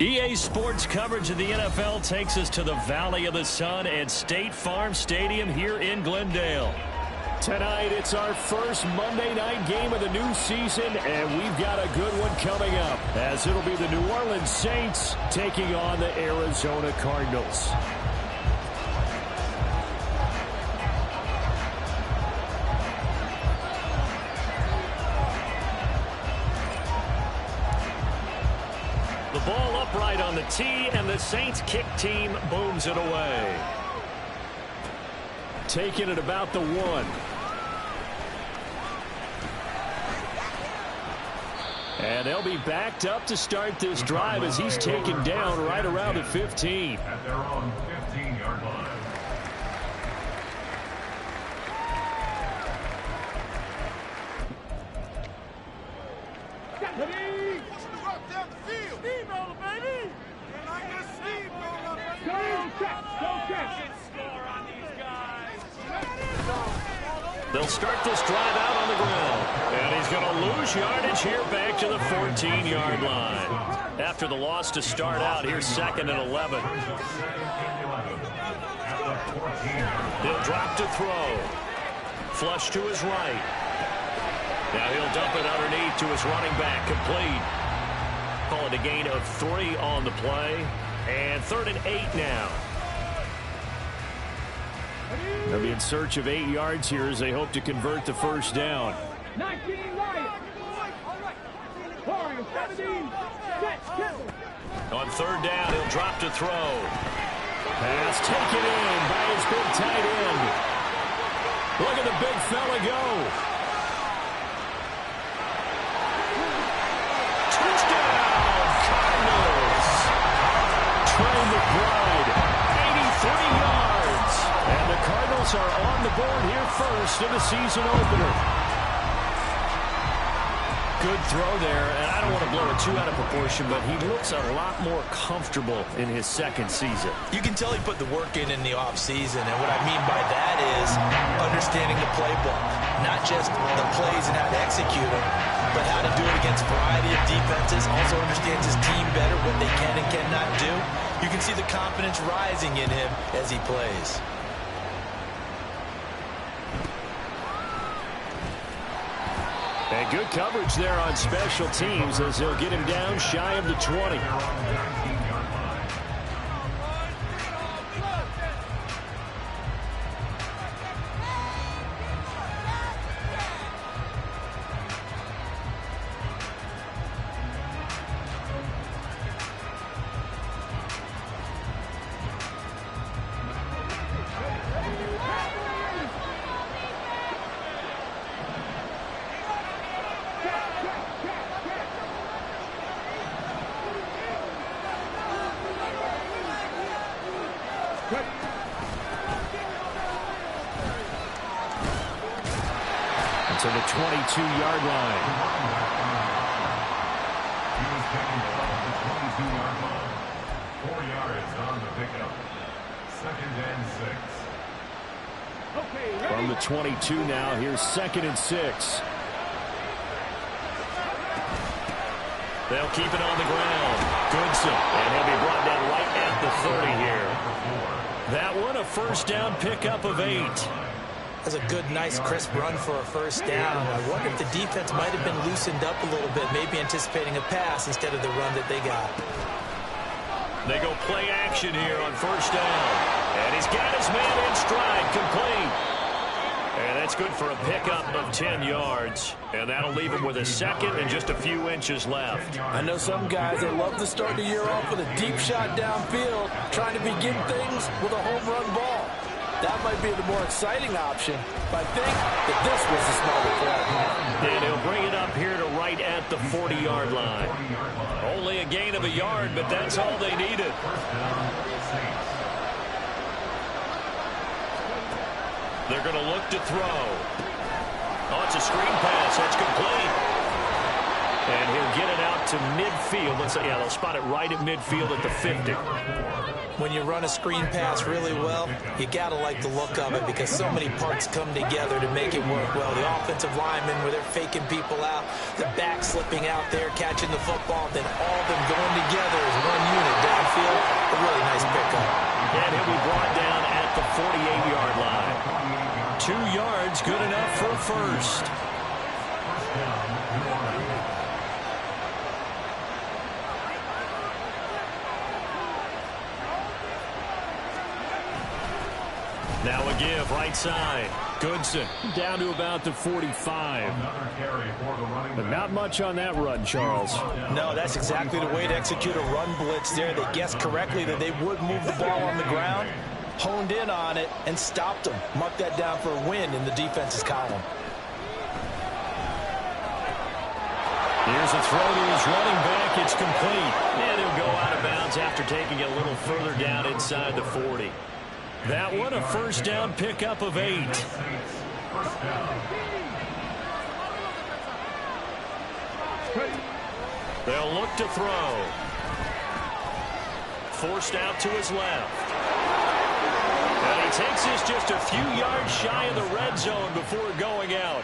EA Sports coverage of the NFL takes us to the Valley of the Sun at State Farm Stadium here in Glendale. Tonight, it's our first Monday night game of the new season, and we've got a good one coming up, as it'll be the New Orleans Saints taking on the Arizona Cardinals. The ball upright on the tee, and the Saints kick team booms it away. Taking it about the 1. And they'll be backed up to start this drive as he's taken down right around the 15. At their own 15-yard line. They'll start this drive out on the ground. And he's going to lose yardage here back to the 14-yard line. After the loss to start out, here's 2nd and 11. He'll drop to throw. Flush to his right. Now he'll dump it underneath to his running back. Complete. Call it a gain of 3 on the play. And 3rd and 8 now. They'll be in search of 8 yards here as they hope to convert the first down. 19 Lions. Warriors 17. On 3rd down, he'll drop to throw. Pass taken in by his big tight end. Look at the big fella go. Touchdown, Cardinals. Trey McBride, 83 yards. And the Cardinals are on the board here first in the season opener. Good throw there, and I don't want to blow it too out of proportion, but he looks a lot more comfortable in his second season. You can tell he put the work in the offseason, and what I mean by that is understanding the playbook, not just the plays and how to execute them, but how to do it against a variety of defenses, also understands his team better, what they can and cannot do. You can see the confidence rising in him as he plays. And good coverage there on special teams as they'll get him down shy of the 20. To the 22-yard line. He was taken off the 22-yard line. 4 yards on the pickup. 2nd and 6. From the 22 now, here's 2nd and 6. They'll keep it on the ground. Goodson, and he'll be brought down right at the 30 here. That one, a first down pickup of 8. That's a good, nice, crisp run for a first down. I wonder if the defense might have been loosened up a little bit, maybe anticipating a pass instead of the run that they got. They go play action here on first down. And he's got his man in stride, complete. And that's good for a pickup of 10 yards. And that'll leave him with a second and just a few inches left. I know some guys, they love to start the year off with a deep shot downfield, trying to begin things with a home run ball. That might be the more exciting option, but I think that this was the smarter play. And he'll bring it up here to right at the 40-yard line. Only a gain of a yard, but that's all they needed. They're going to look to throw. Oh, it's a screen pass. That's complete. And he'll get it out to to midfield. Let's say, yeah, they'll spot it right at midfield at the 50. When you run a screen pass really well, you got to like the look of it because so many parts come together to make it work well. The offensive linemen, where they're faking people out, the back slipping out there, catching the football, then all of them going together as one unit downfield. A really nice pickup. And he'll be brought down at the 48-yard line. 2 yards, good enough for a first. Now a give, right side. Goodson down to about the 45. But not much on that run, Charles. No, that's exactly the way to execute a run blitz there. They guessed correctly that they would move the ball on the ground, honed in on it, and stopped them. Mark that down for a win in the defense's column. Here's a throw to his running back. It's complete. And he'll go out of bounds after taking it a little further down inside the 40. That one, a first down pickup of 8. They'll look to throw. Forced out to his left. And he takes this just a few yards shy of the red zone before going out.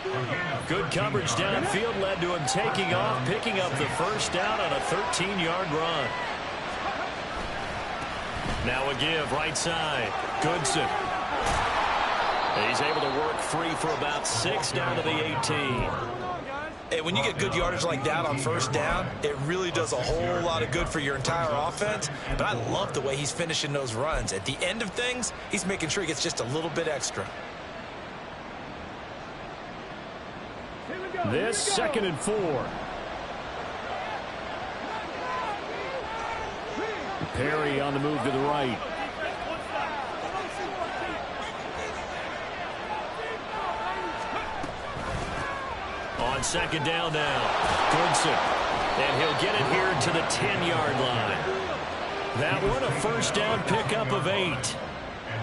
Good coverage downfield led to him taking off, picking up the first down on a 13-yard run. Now a give, right side. Goodson. He's able to work free for about 6 down to the 18. Hey, when you get good yardage like that on first down, it really does a whole lot of good for your entire offense. But I love the way he's finishing those runs. At the end of things, he's making sure he gets just a little bit extra. This 2nd and 4. Perry on the move to the right. On 2nd down now, Goodson. And he'll get it here to the 10-yard line. That one, a first down pickup of 8.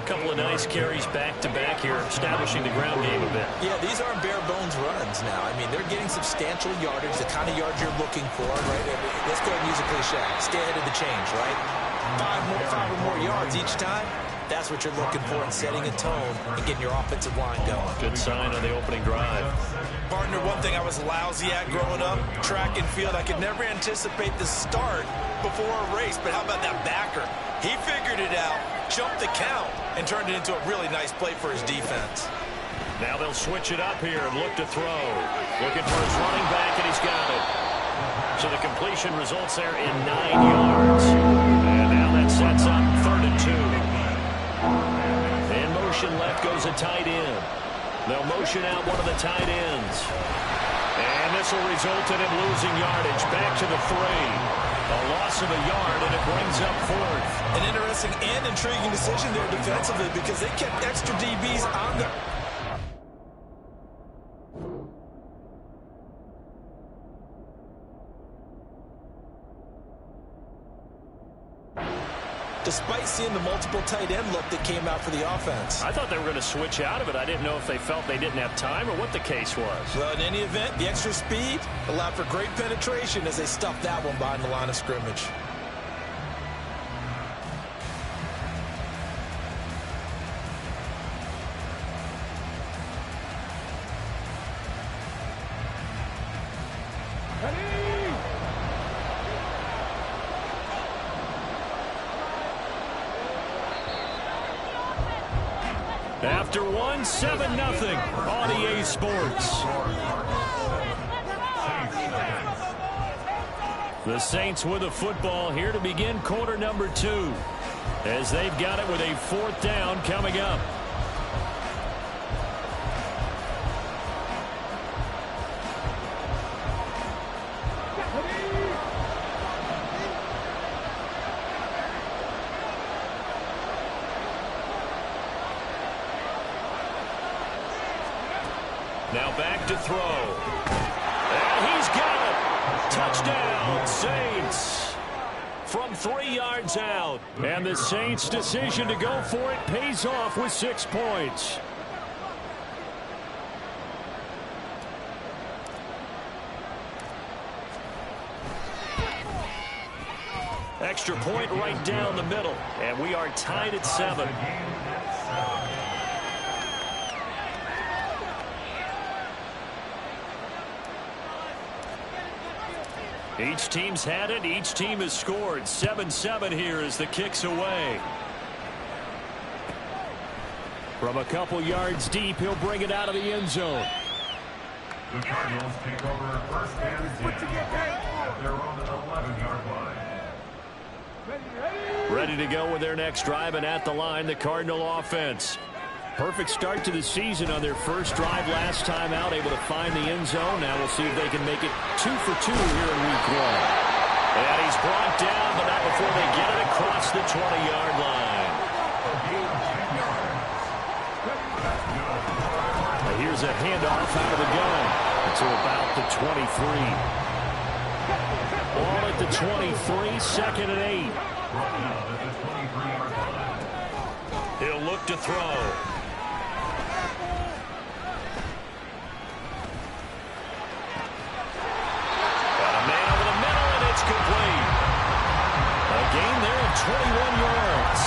Couple of nice carries back-to-back here, establishing the ground game a bit. Yeah, these aren't bare-bones runs now. I mean, they're getting substantial yardage, the kind of yards you're looking for, right? Let's go ahead and use a cliche. Stay ahead of the change, right? 5 or more yards each time. That's what you're looking for in setting a tone and getting your offensive line going. Good sign on the opening drive. Partner, one thing I was lousy at growing up, track and field, I could never anticipate the start before a race, but how about that backer? He figured it out, jumped the count, and turned it into a really nice play for his defense. Now they'll switch it up here and look to throw. Looking for his running back, and he's got it. So the completion results there in 9 yards. And now that sets up 3rd and 2. In motion left goes a tight end. They'll motion out one of the tight ends. And this will result in him losing yardage. Back to the 3. A loss of a yard, and it brings up 4th. An interesting and intriguing decision there defensively because they kept extra DBs on the... Despite seeing the multiple tight end look that came out for the offense. I thought they were going to switch out of it. I didn't know if they felt they didn't have time or what the case was. Well, in any event, the extra speed allowed for great penetration as they stuffed that one behind the line of scrimmage. After one, 7-0 on EA Sports. The Saints with a football here to begin quarter number 2, as they've got it with a 4th down coming up. Now back to throw. And he's got it. Touchdown, Saints. From 3 yards out. And the Saints' decision to go for it pays off with 6 points. Extra point right down the middle. And we are tied at 7. Each team's had it. Each team has scored. 7-7 here as the kick's away. From a couple yards deep, he'll bring it out of the end zone. The Cardinals take over first and 10 at their own 11-yard line. Ready to go with their next drive, and at the line, the Cardinal offense. Perfect start to the season on their first drive last time out, able to find the end zone. Now we'll see if they can make it 2 for 2 here in week 1. And he's brought down, but not before they get it across the 20-yard line. Here's a handoff out of the gun to about the 23. Ball at the 23, 2nd and 8. He'll look to throw. Got a man over the middle, and it's complete. A gain there of 21 yards.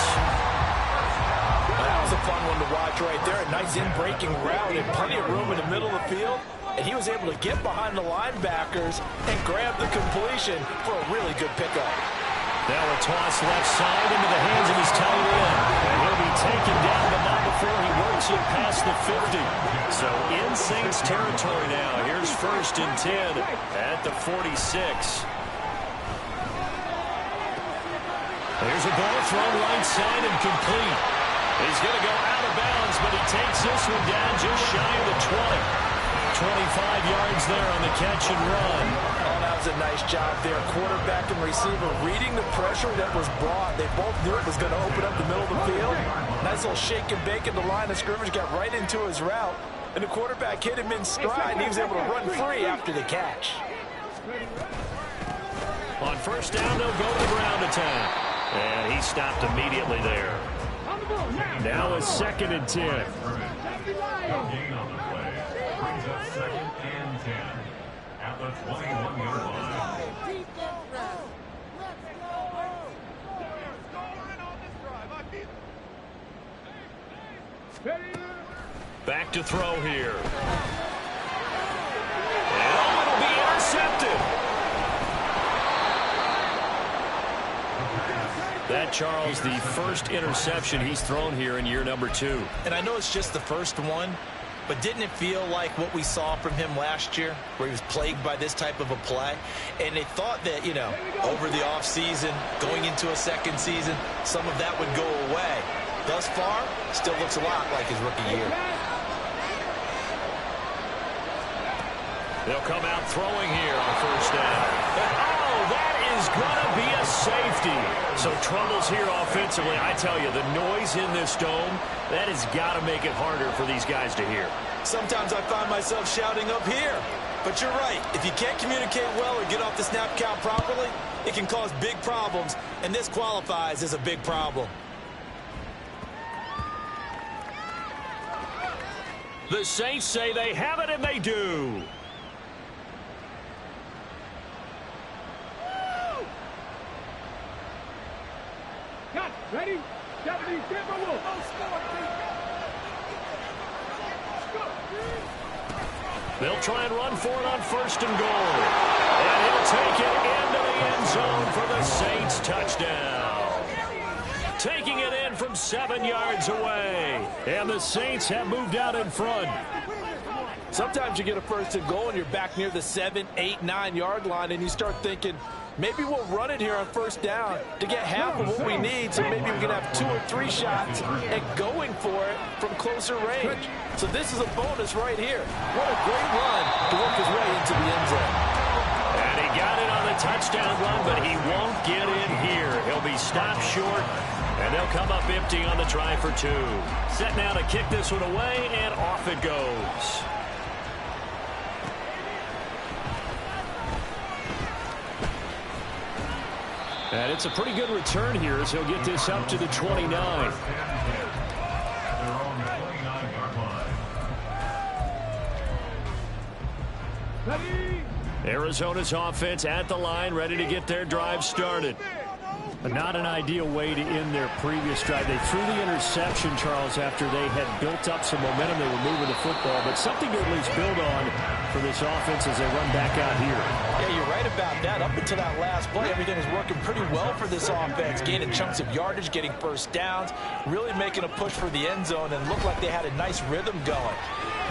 That was a fun one to watch right there. A nice in-breaking route and plenty of room in the middle of the field. And he was able to get behind the linebackers and grab the completion for a really good pickup. Now a toss left side into the hands of his tight end. And he'll be taken down, but not before he works it past the 50. So in Saints territory now. Here's 1st and 10 at the 46. There's a ball thrown right side and complete. He's going to go out of bounds, but he takes this one down just shy of the 20. 25 yards there on the catch and run. Oh, that was a nice job there. Quarterback and receiver reading the pressure that was brought. They both knew it was going to open up the middle of the field. Nice little shake and bake at the line of scrimmage, got right into his route. And the quarterback hit him in stride, and he was able to run free after the catch. On 1st down, they'll go to the ground attack. And he stopped immediately there. Now a 2nd and 10. Gain on the play brings up 2nd and 10 at the 21-yard line. Back to throw here. And it'll be intercepted. That, Charles, the first interception he's thrown here in year number 2. And I know it's just the first one, but didn't it feel like what we saw from him last year, where he was plagued by this type of a play? And they thought that, you know, over the offseason, going into a second season, some of that would go away. Thus far, still looks a lot like his rookie year. They'll come out throwing here on 1st down. Oh, that is going to be a safety. So troubles here offensively. I tell you, the noise in this dome, that has got to make it harder for these guys to hear. Sometimes I find myself shouting up here. But you're right. If you can't communicate well or get off the snap count properly, it can cause big problems, and this qualifies as a big problem. The Saints say they have it, and they do. Got ready? 70, They'll try and run for it on 1st and goal. And he'll take it into the end zone for the Saints touchdown. Taking it in from 7 yards away. And the Saints have moved out in front. Sometimes you get a 1st and goal and you're back near the 7, 8, 9 yard line, and you start thinking, maybe we'll run it here on 1st down to get half of what we need, so maybe we can have 2 or 3 shots and going for it from closer range. So this is a bonus right here. What a great run to work his way into the end zone. And he got it on the touchdown run, but he won't get in here. He'll be stopped short, and they'll come up empty on the try for 2. Set now to kick this one away, and off it goes. And it's a pretty good return here as he'll get this up to the 29. Arizona's offense at the line, ready to get their drive started. Not an ideal way to end their previous drive. They threw the interception, Charles, after they had built up some momentum. They were moving the football, but something to at least build on for this offense as they run back out here. Yeah, you're right about that. Up until that last play, everything was working pretty well for this offense, gaining chunks of yardage, getting first downs, really making a push for the end zone, and looked like they had a nice rhythm going.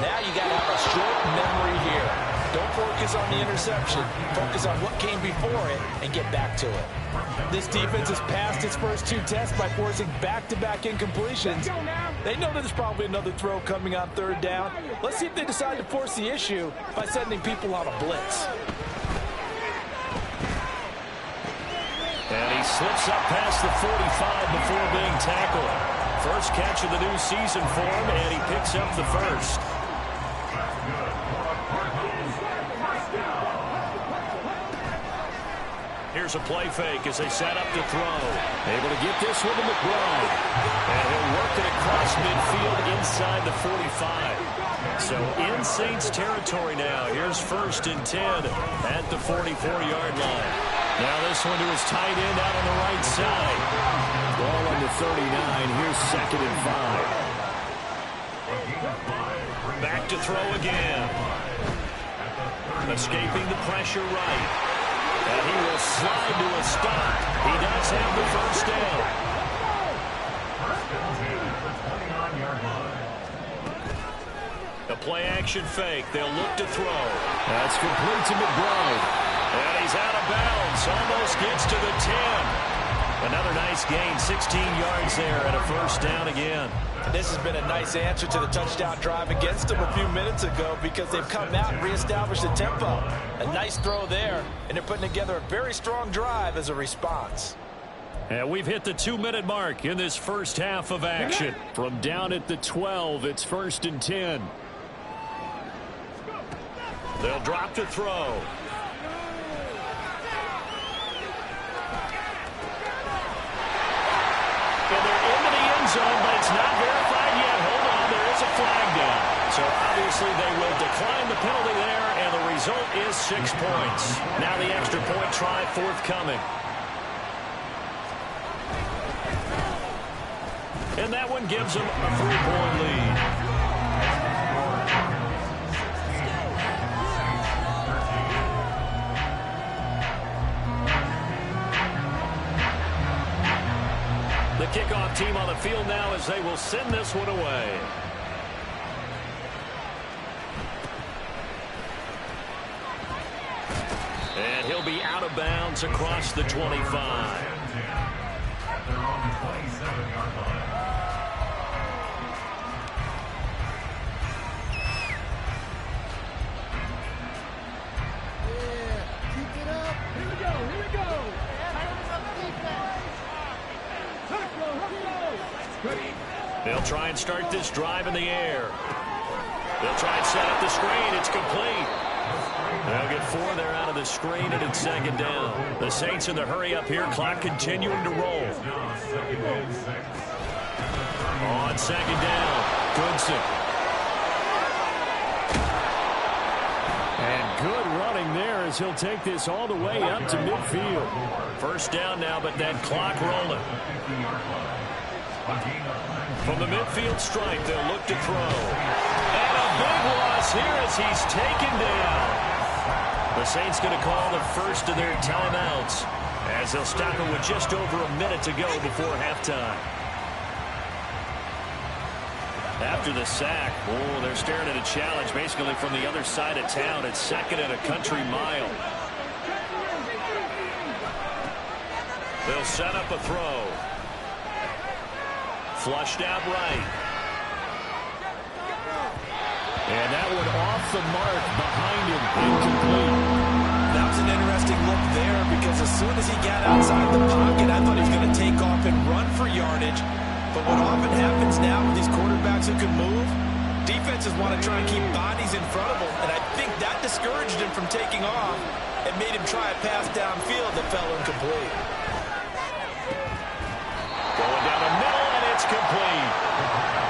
Now you got to have a short memory here. Don't focus on the interception. Focus on what came before it and get back to it. This defense has passed its first two tests by forcing back-to-back incompletions. They know that there's probably another throw coming on third down. Let's see if they decide to force the issue by sending people on a blitz. And he slips up past the 45 before being tackled. First catch of the new season for him, and he picks up the first. Here's a play fake as they set up to throw. Able to get this one to McBride. And he'll work it across midfield inside the 45. So in Saints territory now. Here's 1st and 10 at the 44-yard line. Now this one to his tight end out on the right side. Ball on the 39. Here's 2nd and 5. Back to throw again. Escaping the pressure right. And he will slide to a stop. He does have the first down. A play-action fake. They'll look to throw. That's complete to McBride. And he's out of bounds. Almost gets to the 10. Another nice gain. 16 yards there and a first down again. This has been a nice answer to the touchdown drive against them a few minutes ago because they've come out and reestablished the tempo. A nice throw there, and they're putting together a very strong drive as a response. And we've hit the 2-minute mark in this first half of action. From down at the 12, it's 1st and 10. They'll drop to throw. And they're into the end zone, but it's not verified yet. Hold on, there is a flag down. So obviously they will decline the penalty there, and the result is 6 points. Now the extra point try forthcoming. And that one gives them a 3-point lead. The kickoff team on the field now as they will send this one away. And he'll be out of bounds across the 25. They're on the 27-yard line. They'll try and start this drive in the air. They'll try and set up the screen. It's complete. They'll get 4 there out of the screen, and it's 2nd down. The Saints in the hurry up here. Clock continuing to roll. On 2nd down, Goodson. And good running there as he'll take this all the way up to midfield. First down now, but that clock rolling. From the midfield stripe, they'll look to throw. And a big loss here as he's taken down. The Saints going to call the first of their timeouts as they'll stop it with just over a minute to go before halftime. After the sack, they're staring at a challenge basically from the other side of town. It's 2nd and a country mile. They'll set up a throw. Flushed out right. And that one off the mark behind him. Incomplete. That was an interesting look there because as soon as he got outside the pocket, I thought he was going to take off and run for yardage. But what often happens now with these quarterbacks who can move, defenses want to try and keep bodies in front of them. And I think that discouraged him from taking off and made him try a pass downfield that fell incomplete. Going down the middle, and it's complete.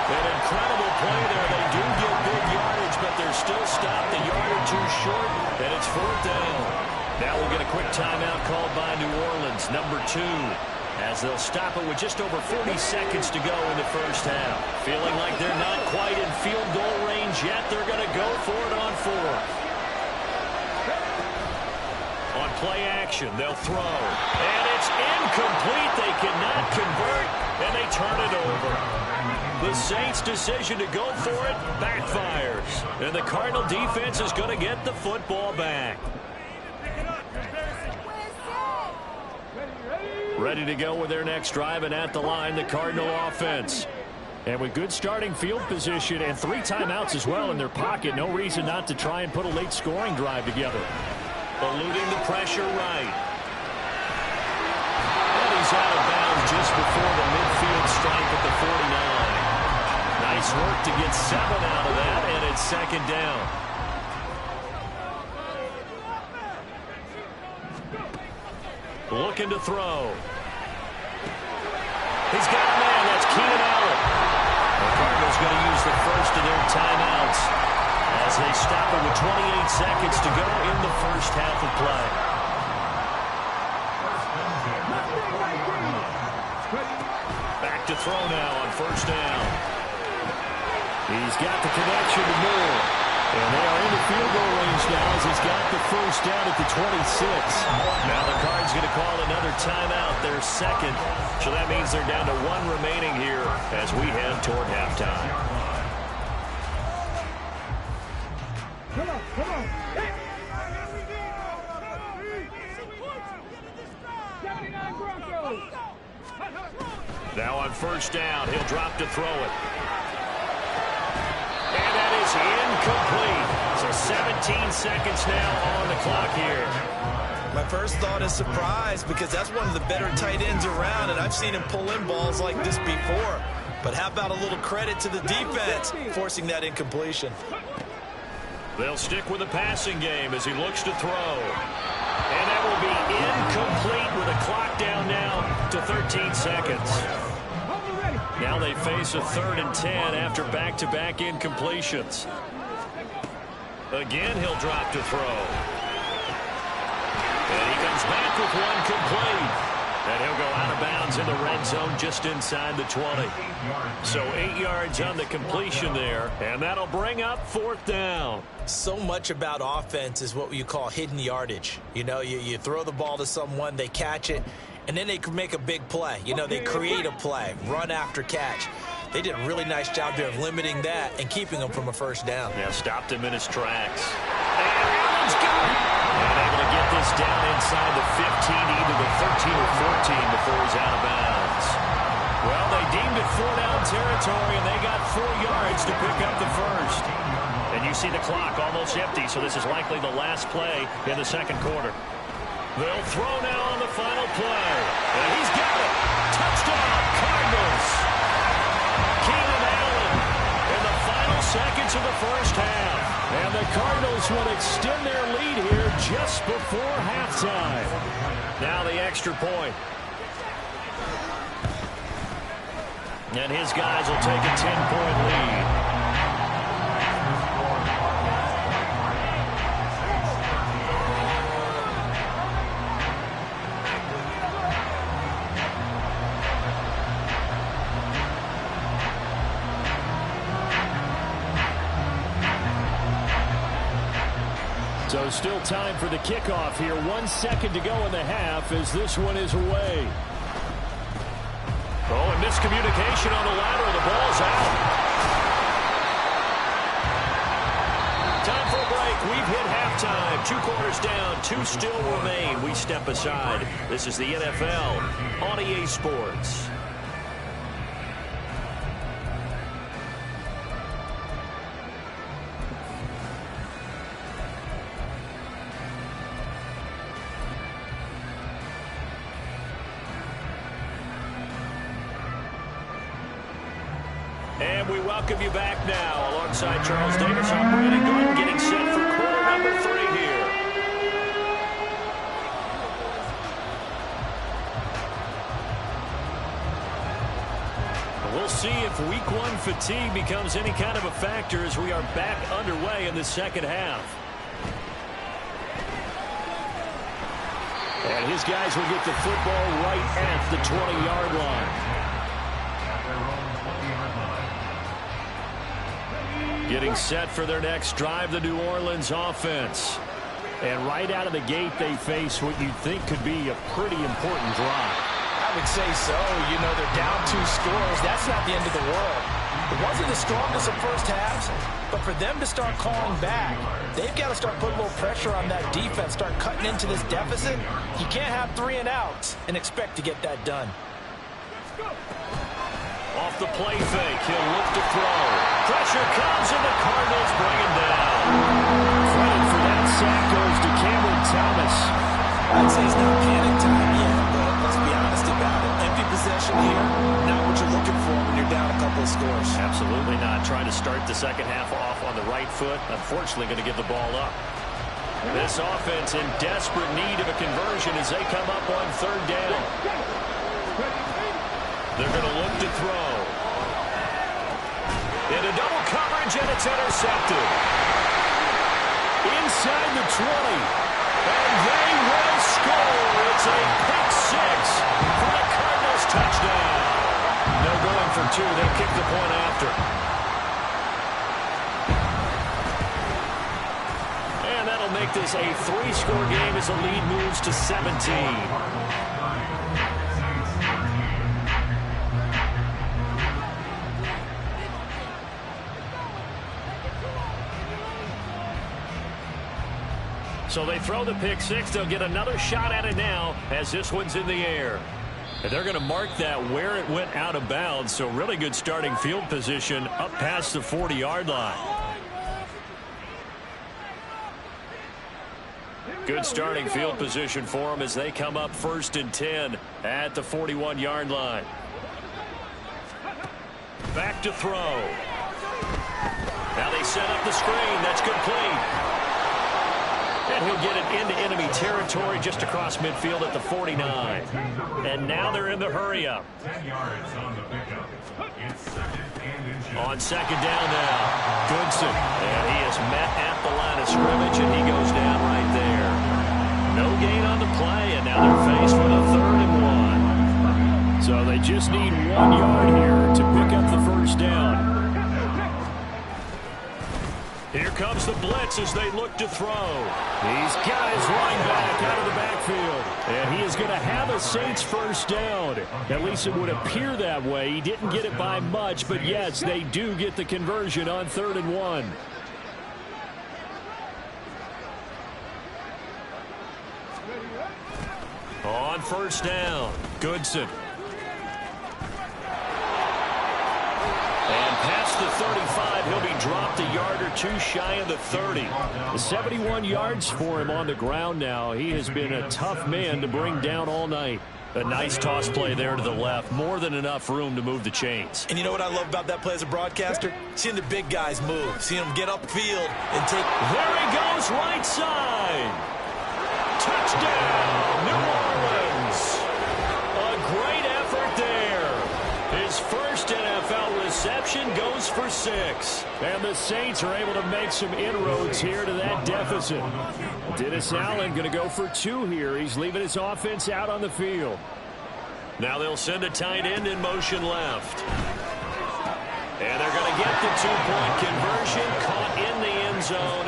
An incredible play there. They do get big yardage, but they're still stopped a yard or two short, and it's 4th down. Now we'll get a quick timeout called by New Orleans, number 2. as they'll stop it with just over 40 seconds to go in the first half. Feeling like they're not quite in field goal range yet. They're going to go for it on fourth. On play action, they'll throw. And it's incomplete. They cannot convert, and they turn it over. The Saints' decision to go for it backfires. And the Cardinal defense is going to get the football back. Ready to go with their next drive, and at the line, the Cardinal offense. And with good starting field position and 3 timeouts as well in their pocket, no reason not to try and put a late scoring drive together. Eluding the pressure right. And he's out of bounds just before the midfield strike at the 49. Nice work to get 7 out of that, and it's second down. Looking to throw. He's got a man. That's Keenan Allen. The Cardinals going to use the first of their timeouts as they stop it with 28 seconds to go in the first half of play. Back to throw now on first down. He's got the connection to Moore. And they are in the field goal range now as he's got the first down at the 26. Now the Cards going to call another timeout, their second. So that means they're down to 1 remaining here as we head toward halftime. Come on, come on. Hey. 79 Broncos. Now on first down, he'll drop to throw it. And that is incomplete. So 17 seconds now on the clock here. My first thought is surprise because that's one of the better tight ends around, and I've seen him pull in balls like this before. But how about a little credit to the defense forcing that incompletion? They'll stick with the passing game as he looks to throw. And that will be incomplete with a clock down now to 13 seconds. Now they face a 3rd and 10 after back-to-back incompletions. Again, he'll drop to throw. And he comes back with one complete. And he'll go out of bounds in the red zone just inside the 20. So 8 yards on the completion there, and that'll bring up 4th down. So much about offense is what you call hidden yardage. You know, you throw the ball to someone, they catch it, and then they can make a big play. You know, they create a play, run after catch. They did a really nice job there of limiting that and keeping him from a first down. Yeah, stopped him in his tracks. And Allen's got it. And able to get this down inside the 15, either the 13 or 14 before he's out of bounds. Well, they deemed it 4-down territory, and they got 4 yards to pick up the first. And you see the clock almost empty, so this is likely the last play in the second quarter. They'll throw now on the final play. And he's got it. Touchdown, Cardinals. Keenan Allen in the final seconds of the first half. And the Cardinals will extend their lead here just before halftime. Now the extra point. And his guys will take a 10-point lead. So still time for the kickoff here. 1 second to go in the half as this one is away. Oh, and miscommunication on the lateral. The ball's out. Time for a break. We've hit halftime. 2 quarters down. 2 still remain. We step aside. This is the NFL on EA Sports. And we welcome you back now. Alongside Charles Davis, I'm Brandon Gordon, getting set for quarter number 3 here. We'll see if week 1 fatigue becomes any kind of a factor as we are back underway in the second half. And his guys will get the football right at the 20-yard line. At their own 20-yard line. Getting set for their next drive, the New Orleans offense. And right out of the gate, they face what you'd think could be a pretty important drive. I would say so. You know, they're down 2 scores. That's not the end of the world. It wasn't the strongest of first halves, but for them to start calling back, they've got to start putting a little pressure on that defense, start cutting into this deficit. You can't have 3 and outs and expect to get that done. Off the play fake, he'll look to throw. Pressure comes, and the Cardinals bring him down. Credit for that sack goes to Cameron Thomas. I'd say it's not panic time yet, but let's be honest about it. Empty possession here, not what you're looking for when you're down a couple of scores. Absolutely not. Trying to start the second half off on the right foot. Unfortunately, going to give the ball up. This offense in desperate need of a conversion as they come up on 3rd down. They're going to look to throw. Into double coverage, and it's intercepted. Inside the 20. And they will score. It's a pick 6 for the Cardinals touchdown. No going for 2. They kick the point after. And that'll make this a 3-score game as the lead moves to 17. So they throw the pick 6. They'll get another shot at it now as this one's in the air. And they're going to mark that where it went out of bounds. So really good starting field position up past the 40-yard line. Good starting field position for them as they come up 1st and 10 at the 41-yard line. Back to throw. Now they set up the screen. That's complete. And he'll get it into enemy territory just across midfield at the 49. And now they're in the hurry-up. 10 yards on the pickup. It's 2nd and inches. On 2nd down now, Goodson. And he is met at the line of scrimmage, and he goes down right there. No gain on the play, and now they're faced with a 3rd and 1. So they just need 1 yard here to pick up the 1st down. Here comes the blitz as they look to throw. He's got his running back out of the backfield. And he is going to have a Saints 1st down. At least it would appear that way. He didn't get it by much, but yes, they do get the conversion on 3rd and 1. On 1st down, Goodson. And past the 35, he'll be dropped a yard or 2 shy of the 30. The 71 yards for him on the ground now. He has been a tough man to bring down all night. A nice toss play there to the left. More than enough room to move the chains. And you know what I love about that play as a broadcaster? Seeing the big guys move. Seeing them get upfield and take... There he goes, right side. Touchdown, New Orleans. A great effort there. His first NFL reception goes for 6. And the Saints are able to make some inroads here to that deficit. Dennis Allen going to go for 2 here. He's leaving his offense out on the field. Now they'll send a tight end in motion left. And they're going to get the 2-point conversion, caught in the end zone.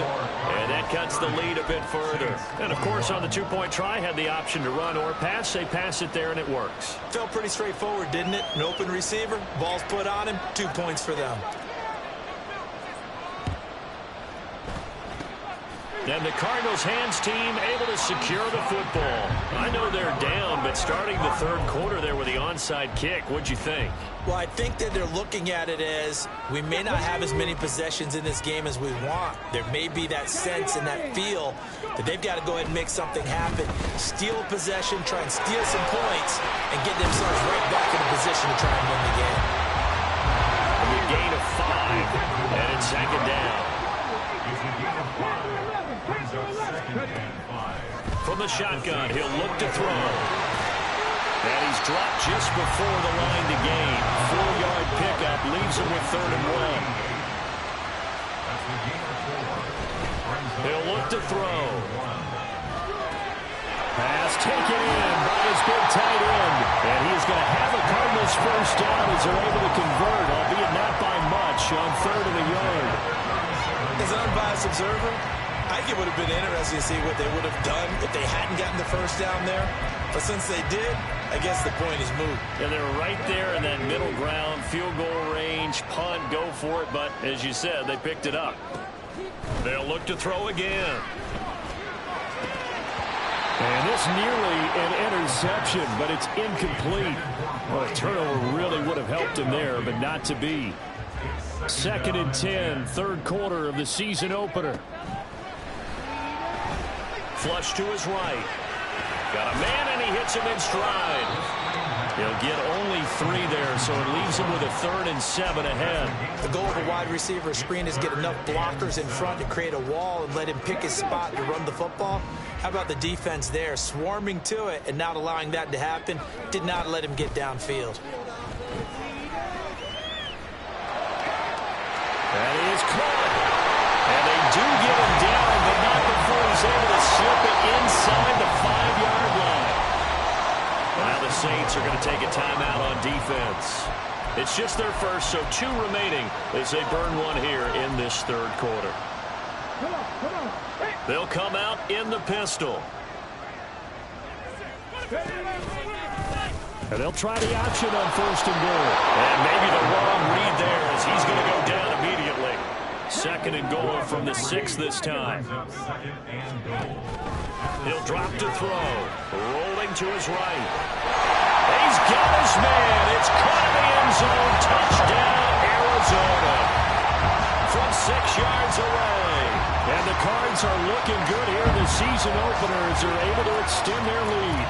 And that cuts the lead a bit further. And, of course, on the 2-point try, had the option to run or pass. They pass it there, and it works. Felt pretty straightforward, didn't it? An open receiver, ball's put on him, 2 points for them. And the Cardinals' hands team able to secure the football. I know they're down, but starting the 3rd quarter there with the onside kick, what'd you think? Well, I think that they're looking at it as we may not have as many possessions in this game as we want. There may be that sense and that feel that they've got to go ahead and make something happen. Steal a possession, try and steal some points, and get themselves right back in a position to try and win the game. A gain of 5, and it's 2nd down. It's a gain of 5. Brings up 2nd and 5. From the shotgun, he'll look to throw. And he's dropped just before the line to gain. 4-yard pickup leaves him with 3rd and 1. That's the gain of 4. He'll look to throw. Pass taken his big tight end. And he is going to have a Cardinals first down as they're able to convert, albeit not by much, on 3rd and a yard. As an unbiased observer, I think it would have been interesting to see what they would have done if they hadn't gotten the first down there. But since they did, I guess the point is moot. And they're right there in that middle ground, field goal range, punt, go for it. But as you said, they picked it up. They'll look to throw again. And this nearly an interception, but it's incomplete. Well, a turnover really would have helped him there, but not to be. 2nd and 10, 3rd quarter of the season opener. Flush to his right. Got a man, and he hits him in stride. He'll get only 3 there, so it leaves him with a 3rd and 7 ahead. The goal of a wide receiver screen is get enough blockers in front to create a wall and let him pick his spot to run the football. How about the defense there, swarming to it and not allowing that to happen? Did not let him get downfield. That is caught. And they do get him down, but not before he's able to slip it inside the 5-yard line. Now the Saints are going to take a timeout on defense. It's just their first, so 2 remaining as they burn 1 here in this 3rd quarter. Come on. Hey. They'll come out in the pistol. And they'll try the option on 1st and goal. And maybe the wrong read there as he's going to go down immediately. 2nd and goal from the 6 this time. He'll drop to throw. Rolling to his right. He's got his man. It's caught in the end zone. Touchdown, Arizona. From 6 yards away. And the Cards are looking good here in the season opener as they're able to extend their lead.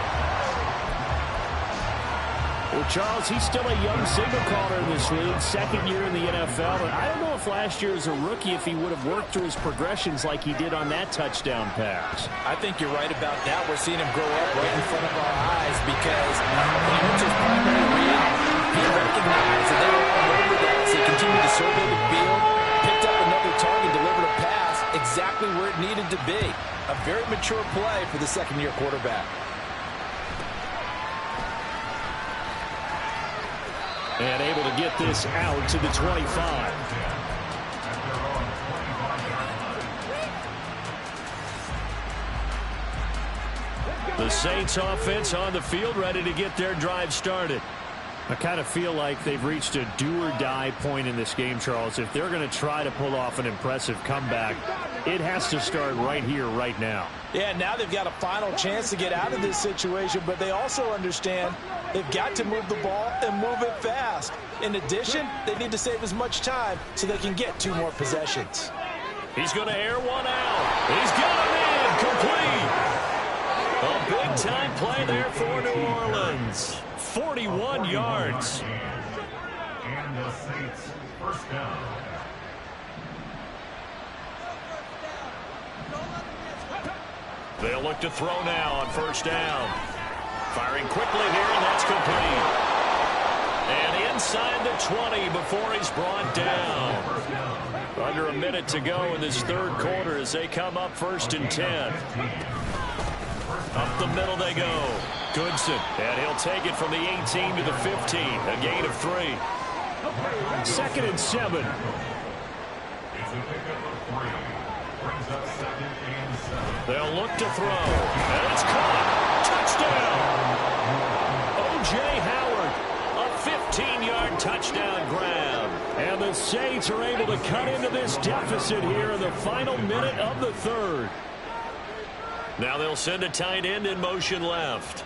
Well, Charles, he's still a young signal caller in this league, 2nd year in the NFL. And I don't know if last year as a rookie, if he would have worked through his progressions like he did on that touchdown pass. I think you're right about that. We're seeing him grow up right in front of our eyes because when he went to his primary read, he recognized that they were all over that. So he continued to survey the field, picked up another target, delivered a pass exactly where it needed to be. A very mature play for the 2nd-year quarterback. And able to get this out to the 25. The Saints offense on the field, ready to get their drive started. I kind of feel like they've reached a do-or-die point in this game, Charles. If they're going to try to pull off an impressive comeback, it has to start right here, right now. Yeah, now they've got a final chance to get out of this situation, but they also understand they've got to move the ball and move it fast. In addition, they need to save as much time so they can get 2 more possessions. He's going to air one out. He's got him in, complete. A big-time play there for New Orleans. 41 yards. And the Saints first down. They'll look to throw now on 1st down. Firing quickly here, and that's complete. And inside the 20 before he's brought down. Under a minute to go in this 3rd quarter as they come up 1st and 10. Up the middle they go. Goodson, and he'll take it from the 18 to the 15. A gain of 3. 2nd and 7. It's a pickup of 3. Brings up 2nd and 7. They'll look to throw. And it's caught. Touchdown. O.J. Howard. A 15-yard touchdown grab. And the Saints are able to cut into this deficit here in the final minute of the 3rd. Now they'll send a tight end in motion left.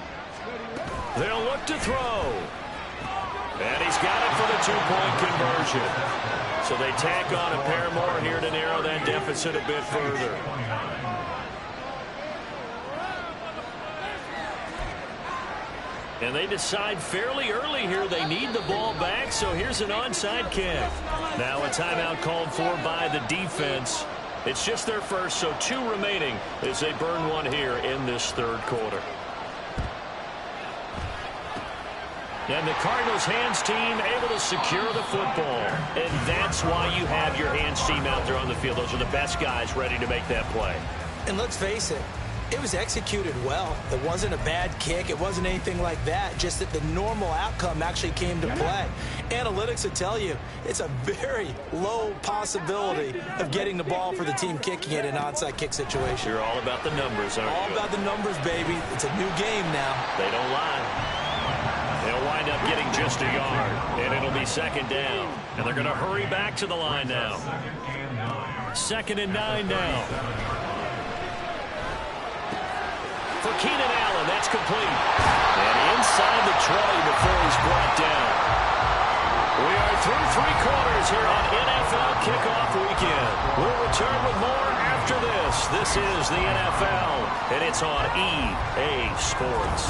They'll look to throw. And he's got it for the 2-point conversion. So they tack on a pair more here to narrow that deficit a bit further. And they decide fairly early here they need the ball back, so here's an onside kick. Now a timeout called for by the defense. It's just their first, so 2 remaining as they burn 1 here in this 3rd quarter. And the Cardinals hands team able to secure the football. And that's why you have your hands team out there on the field. Those are the best guys ready to make that play. And let's face it, It was executed well. It wasn't a bad kick. It wasn't anything like that. Just that the normal outcome actually came to play. Analytics would tell you it's a very low possibility of getting the ball for the team kicking it in an onside kick situation. You're all about the numbers, aren't you? All about the numbers, baby. It's a new game now. They don't lie. They'll wind up getting just a yard, and it'll be second down. And they're going to hurry back to the line now. 2nd and 9 now. For Keenan Allen, that's complete. And inside the 20 before he's brought down. We are through 3 quarters here on NFL Kickoff Weekend. We'll return with more after this. This is the NFL, and it's on EA Sports.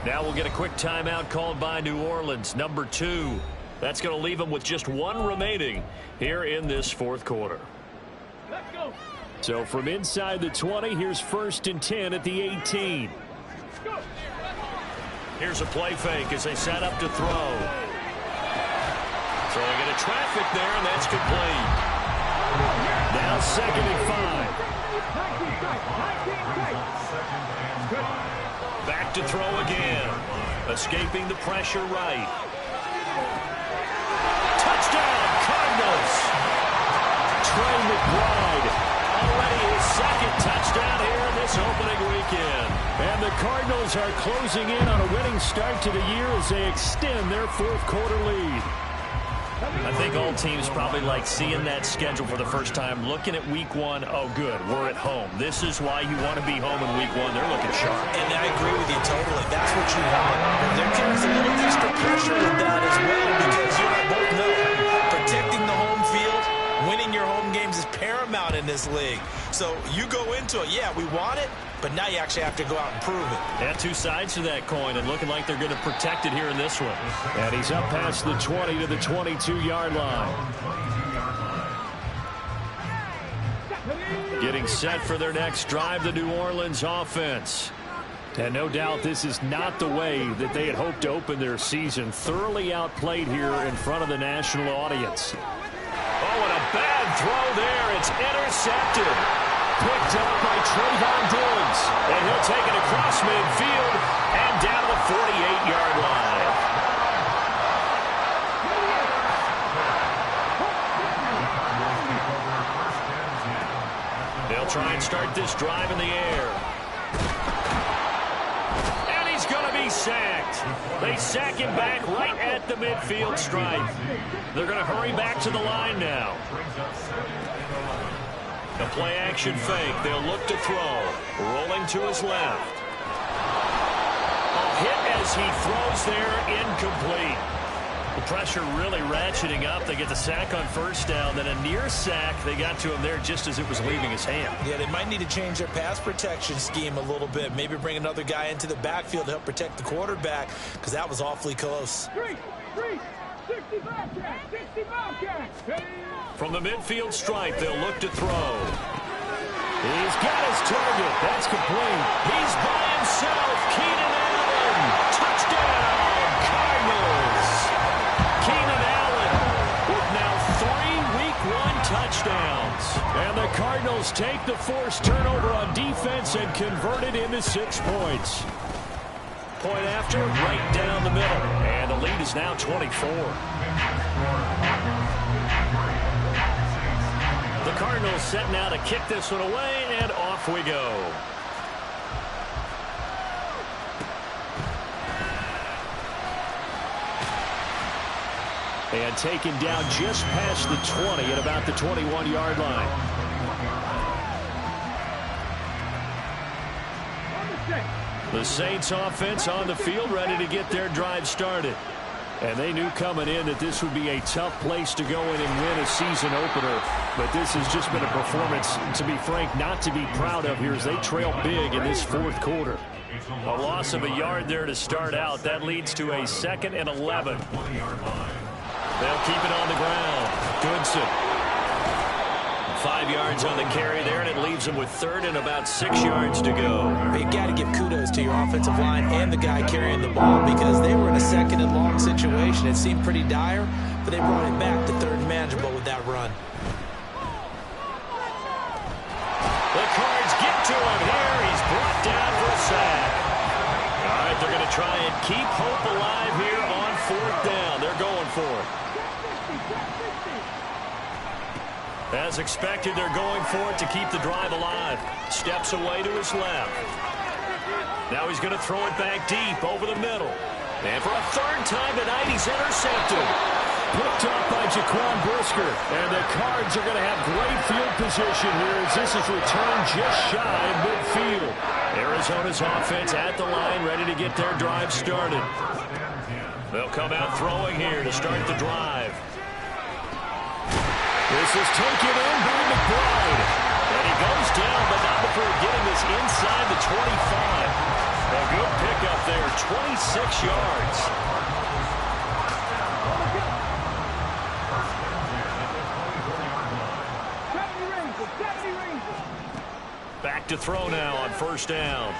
Now we'll get a quick timeout called by New Orleans, number 2. That's going to leave them with just 1 remaining here in this 4th quarter. So from inside the 20, here's 1st and 10 at the 18. Here's a play fake as they set up to throw. Throwing into traffic there, and that's complete. Now 2nd and 5. Back to throw again. Escaping the pressure right. Touchdown, Cardinals. Trey McBride. Already his 2nd touchdown here in this opening weekend. And the Cardinals are closing in on a winning start to the year as they extend their 4th quarter lead. I think all teams probably like seeing that schedule for the first time, looking at week 1. Oh, good, we're at home. This is why you want to be home in week 1. They're looking sharp. And I agree with you totally. That's what you want. But there carries a little extra pressure with that as well because you and I both know protecting the home field, winning your home games is paramount in this league. So you go into it, yeah, we want it, but now you actually have to go out and prove it. Yeah, 2 sides to that coin, and looking like they're going to protect it here in this one. And he's up past the 20 to the 22-yard line. Getting set for their next drive, the New Orleans offense. And no doubt this is not the way that they had hoped to open their season. Thoroughly outplayed here in front of the national audience. Oh, and a bad throw there. It's intercepted. Picked up by Trayvon Diggs. And he'll take it across midfield and down the 48-yard line. They'll try and start this drive in the air. And he's going to be sacked. They sack him back right at the midfield stripe. They're going to hurry back to the line now. A play-action fake. They'll look to throw. Rolling to his left. A hit as he throws there, incomplete. The pressure really ratcheting up. They get the sack on 1st down. Then a near sack. They got to him there just as it was leaving his hand. Yeah, they might need to change their pass protection scheme a little bit. Maybe bring another guy into the backfield to help protect the quarterback because that was awfully close. 60 Bobcats. From the midfield stripe, they'll look to throw. He's got his target. That's complete. He's by himself. Keenan Allen. Touchdown, Cardinals. Keenan Allen with now 3 Week 1 touchdowns. And the Cardinals take the forced turnover on defense and convert it into 6 points. Point after, right down the middle. And the lead is now 24. The Cardinals set now to kick this one away, and off we go. And taken down just past the 20 at about the 21-yard line. The Saints offense on the field ready to get their drive started. And they knew coming in that this would be a tough place to go in and win a season opener. But this has just been a performance, to be frank, not to be proud of here as they trail big in this 4th quarter. A loss of a yard there to start out. That leads to a 2nd and 11. They'll keep it on the ground. Goodson. 5 yards on the carry there, and it leaves them with 3rd and about 6 yards to go. You got to give kudos to your offensive line and the guy carrying the ball because they were in a 2nd and long situation. It seemed pretty dire, but they brought it back to 3rd and manageable with that run. The Cards get to him here. He's brought down for a sack. All right, they're going to try and keep hope alive here on 4th down. They're going for it. As expected, they're going for it to keep the drive alive. Steps away to his left. Now he's going to throw it back deep over the middle. And for a 3rd time tonight, he's intercepted. Picked up by Jaquan Brisker. And the Cards are going to have great field position here as this is returned just shy of midfield. Arizona's offense at the line, ready to get their drive started. They'll come out throwing here to start the drive. This is taken in by McBride. And he goes down, but not before getting this inside the 25. A good pickup there, 26 yards. Back to throw now on 1st down.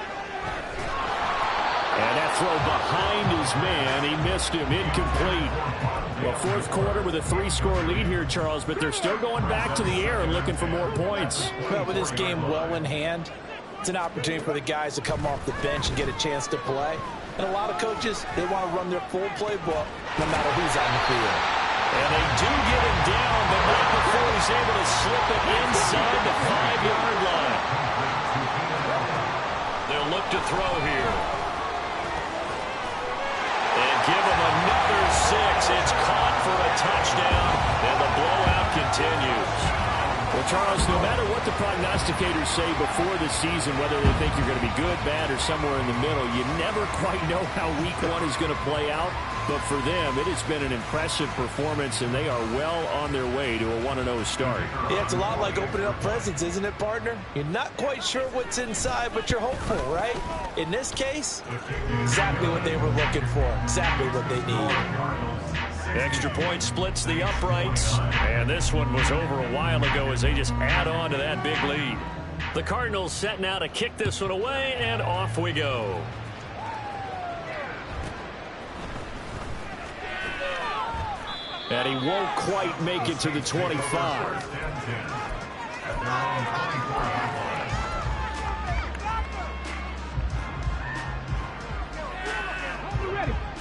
And that throw behind his man. He missed him, incomplete. Well, 4th quarter with a 3-score lead here, Charles, but they're still going back to the air and looking for more points. Well, with this game well in hand, it's an opportunity for the guys to come off the bench and get a chance to play. And a lot of coaches, they want to run their full playbook no matter who's on the field. And they do get him down, but not before he's able to slip it inside the 5-yard line. They'll look to throw here. And give him another 6. It's caught for a touchdown, and the blowout continues. Well, Charles, no matter what the prognosticators say before the season, whether they think you're going to be good, bad, or somewhere in the middle, you never quite know how week 1 is going to play out. But for them, it has been an impressive performance, and they are well on their way to a 1-0 start. Yeah, it's a lot like opening up presents, isn't it, partner? You're not quite sure what's inside, but you're hopeful, right? In this case, exactly what they were looking for, exactly what they need. Extra point splits the uprights, and this one was over a while ago as they just add on to that big lead. The Cardinals set now to kick this one away, and off we go. And he won't quite make it to the 25.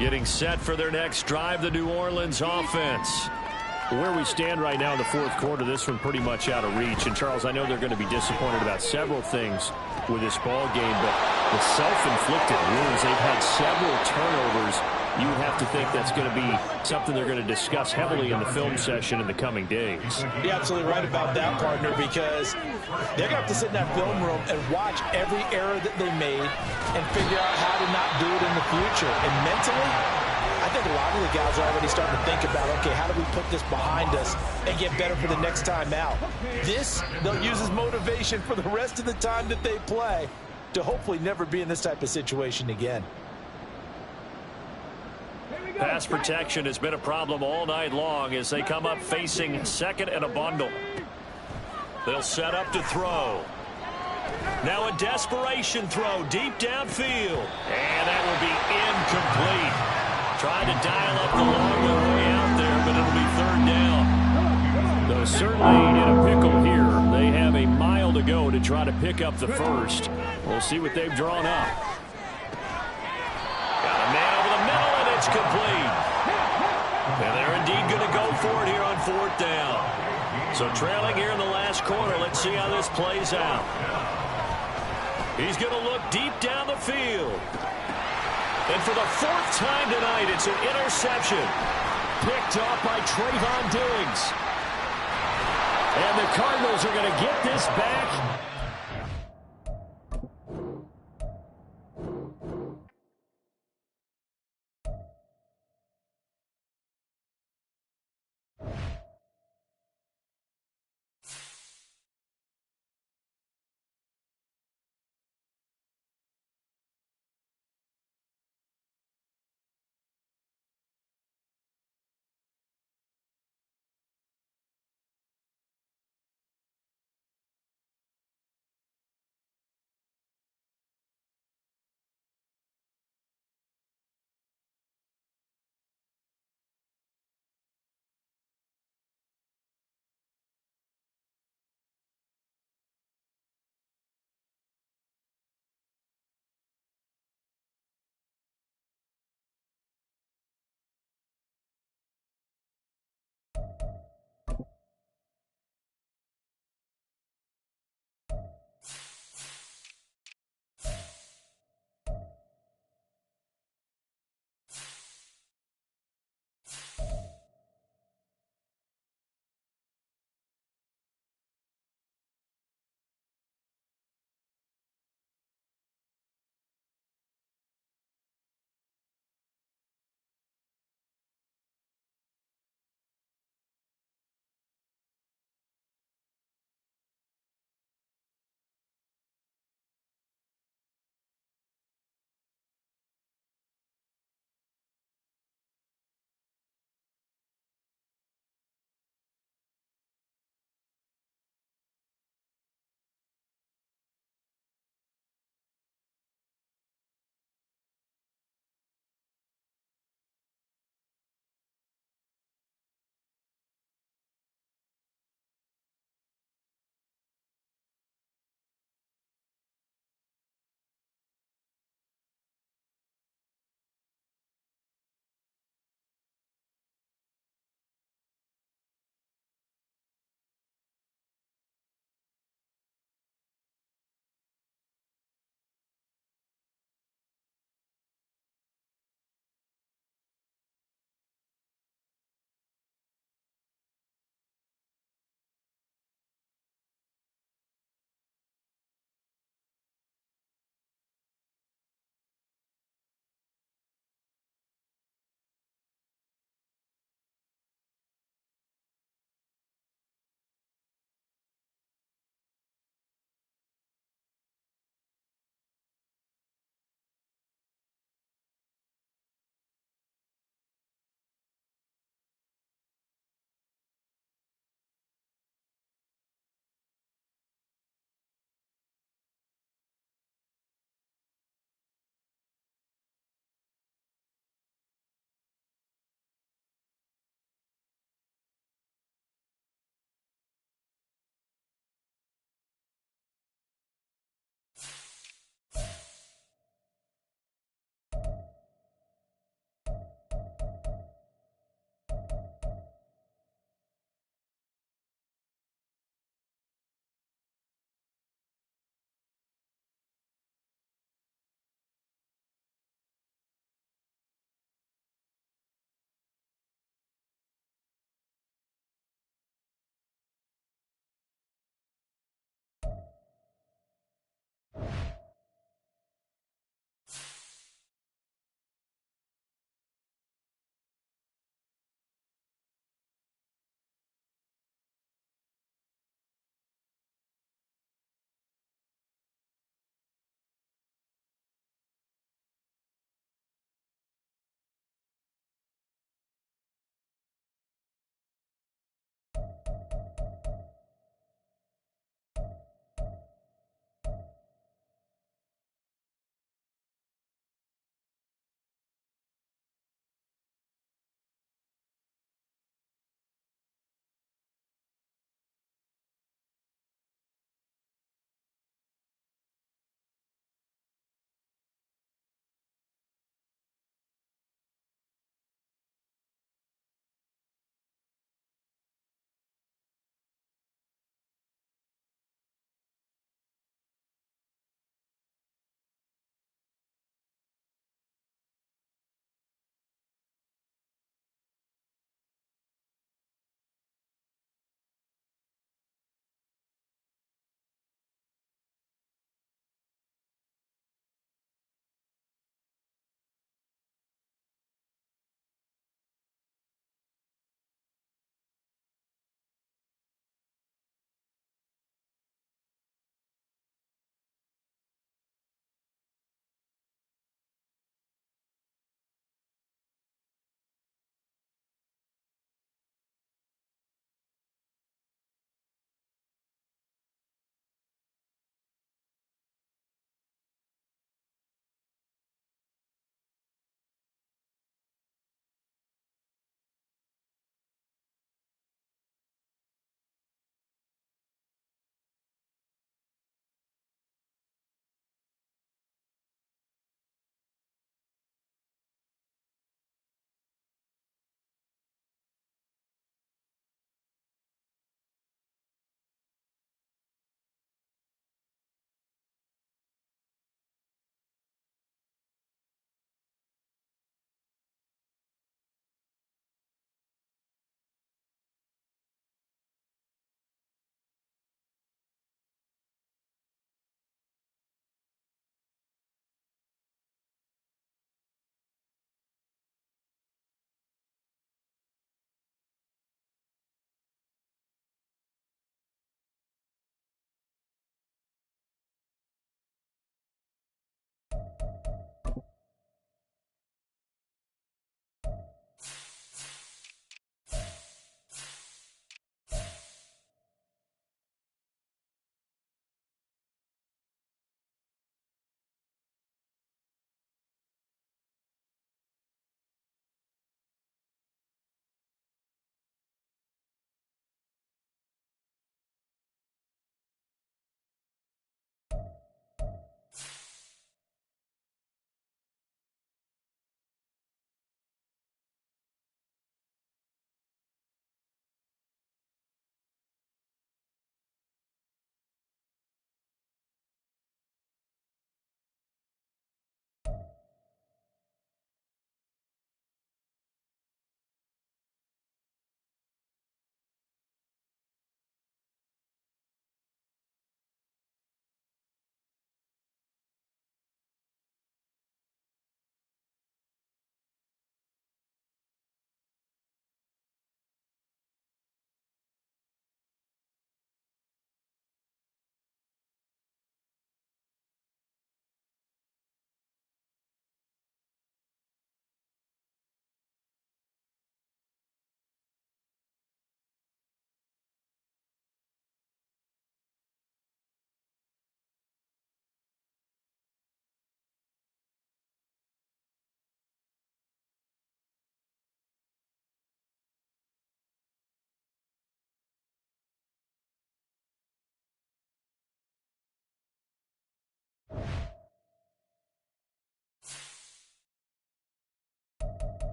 Getting set for their next drive, the New Orleans offense. Where we stand right now in the 4th quarter, this one pretty much out of reach. And, Charles, I know they're going to be disappointed about several things with this ball game, but the self-inflicted wounds, they've had several turnovers. You have to think that's going to be something they're going to discuss heavily in the film session in the coming days. You're absolutely right about that, partner, because they're going to have to sit in that film room and watch every error that they made and figure out how to not do it in the future. And mentally, I think a lot of the guys are already starting to think about, okay, how do we put this behind us and get better for the next time out? This, they'll use as motivation for the rest of the time that they play to hopefully never be in this type of situation again. Pass protection has been a problem all night long as they come up facing 2nd and a bundle. They'll set up to throw. Now a desperation throw deep downfield. And that will be incomplete. Trying to dial up the long way out there, but it'll be 3rd down. Though certainly in a pickle here. They have a mile to go to try to pick up the 1st. We'll see what they've drawn up. Got a man over the middle, and it's complete. And they're indeed going to go for it here on 4th down. So trailing here in the last quarter. Let's see how this plays out. He's going to look deep down the field. And for the 4th time tonight, it's an interception. Picked off by Trayvon Diggs. And the Cardinals are going to get this back